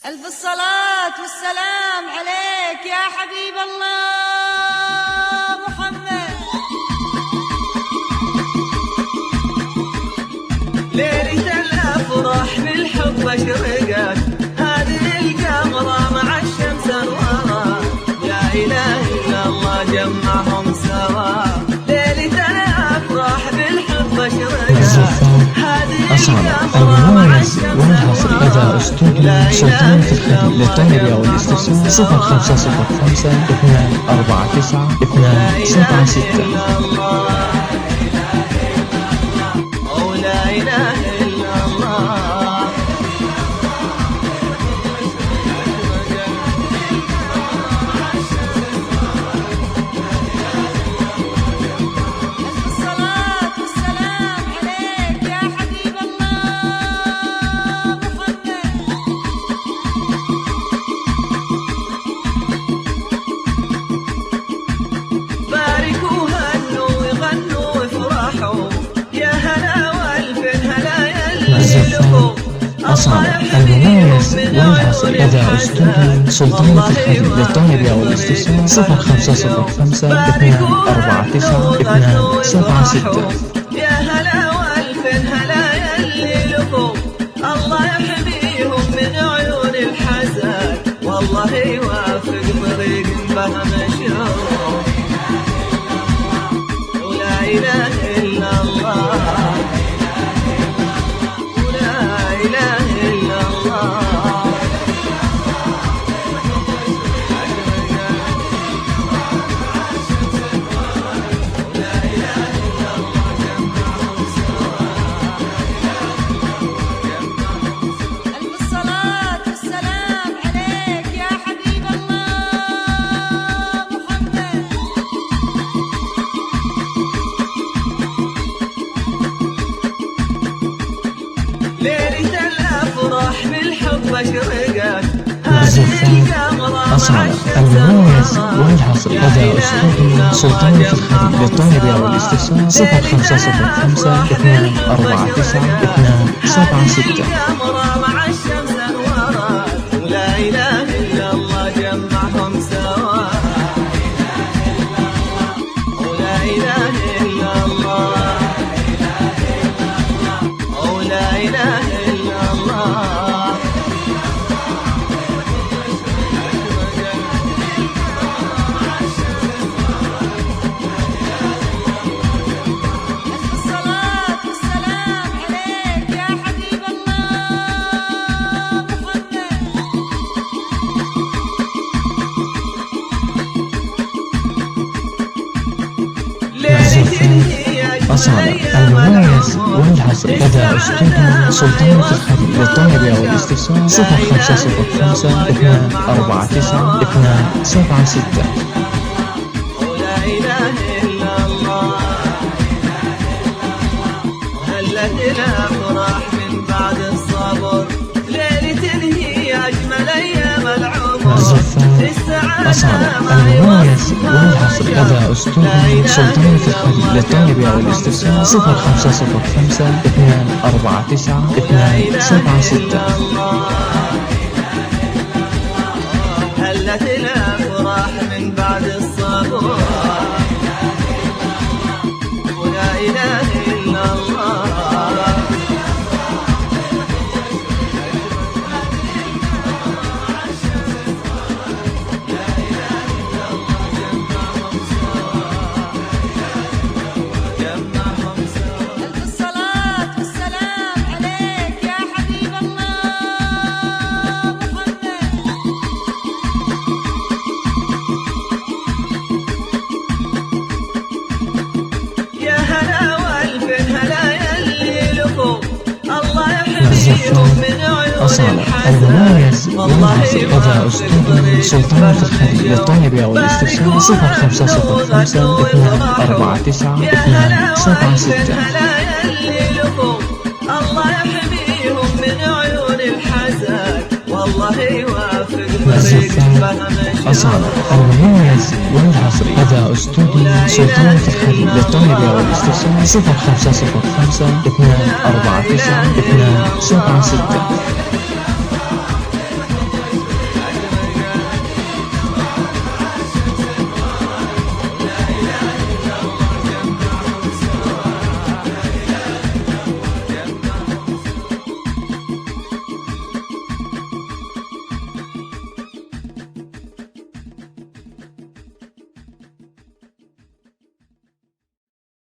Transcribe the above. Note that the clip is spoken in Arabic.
ألف الصلاة والسلام عليك يا حبيب الله محمد. ليلة الأفراح بالحب أشرقت، هذه القمرة مع الشمس أنوارها، لا إله إلا الله جمعهم سوا. ليلة الأفراح بالحب أشرقت، هذه القمرة مع الشمس أنوارها، إذا استوديو سلطان في الخليل للطلب أو الاستفسار 0505 249 276. لا إله إلا الله. ألف الصلاة والسلام عليك يا حبيب الله محمد. باركوا هنوا وغنوا وافرحوا، يا هلا والف هلا يلي لكم. أصالة المميز والحصر إذا استوديو سلطان في الخليل للطلب أو الاستفسار 0505 249 276. يا هلا والف هلا يلي لكم، الله يحميهم من عيون الحزن، والله يوافق طريق فهم الشوق. ولا إله إلا الله، ولا إله إلا الله. ألف الصلاة والسلام عليك يا حبيب الله محمد. ليلة الأفراح بالحب أشرقت، هذه القمرة مع الشمس المميز أنوارها، والحصر إذا استوديو سلطان في الخليل للطلب أو الاستفسار 0505 249 276. القمرة مع الشمس أنوارها، ولا إله إلا الله جمعهم سوا. ولا إله إلا الله، ولا إله إلا الله. ألف الصلاة والسلام عليك يا حبيب الله محمد. أصالة المميز والحصر إذا استوديو سلطان في الخليل للطلب أو الاستفسار 0505 249 276. ولا إله إلا الله. هلت الأفراح من بعد الصبر، ليلة هي أجمل أيام العمر. أصالة المميز والحصر إذا استوديو سلطان في الخليل للطلب أو الاستفسار 0505 249 276. هلت الأفراح من بعد الصبر، ولا إله إلا الله. ألف الصلاة والسلام عليك يا حبيب الله محمد. يا هلا والف هلا يلي لكم، الله يحميهم من عيون أصالة الحزن، المميز والله والحصر إذا يوافق استوديو طريق سلطان في فهم الخليل للطلب أو الاستفسار 0505 249 يا هلا والف 276. هلا يلي لكم، الله يحميهم من عيون الحزن، والله يوافق طريق فهم أصالة المميز والحصر إذا استوديو سلطان في الخليل للطلب أو الاستفسار 0505 249 276.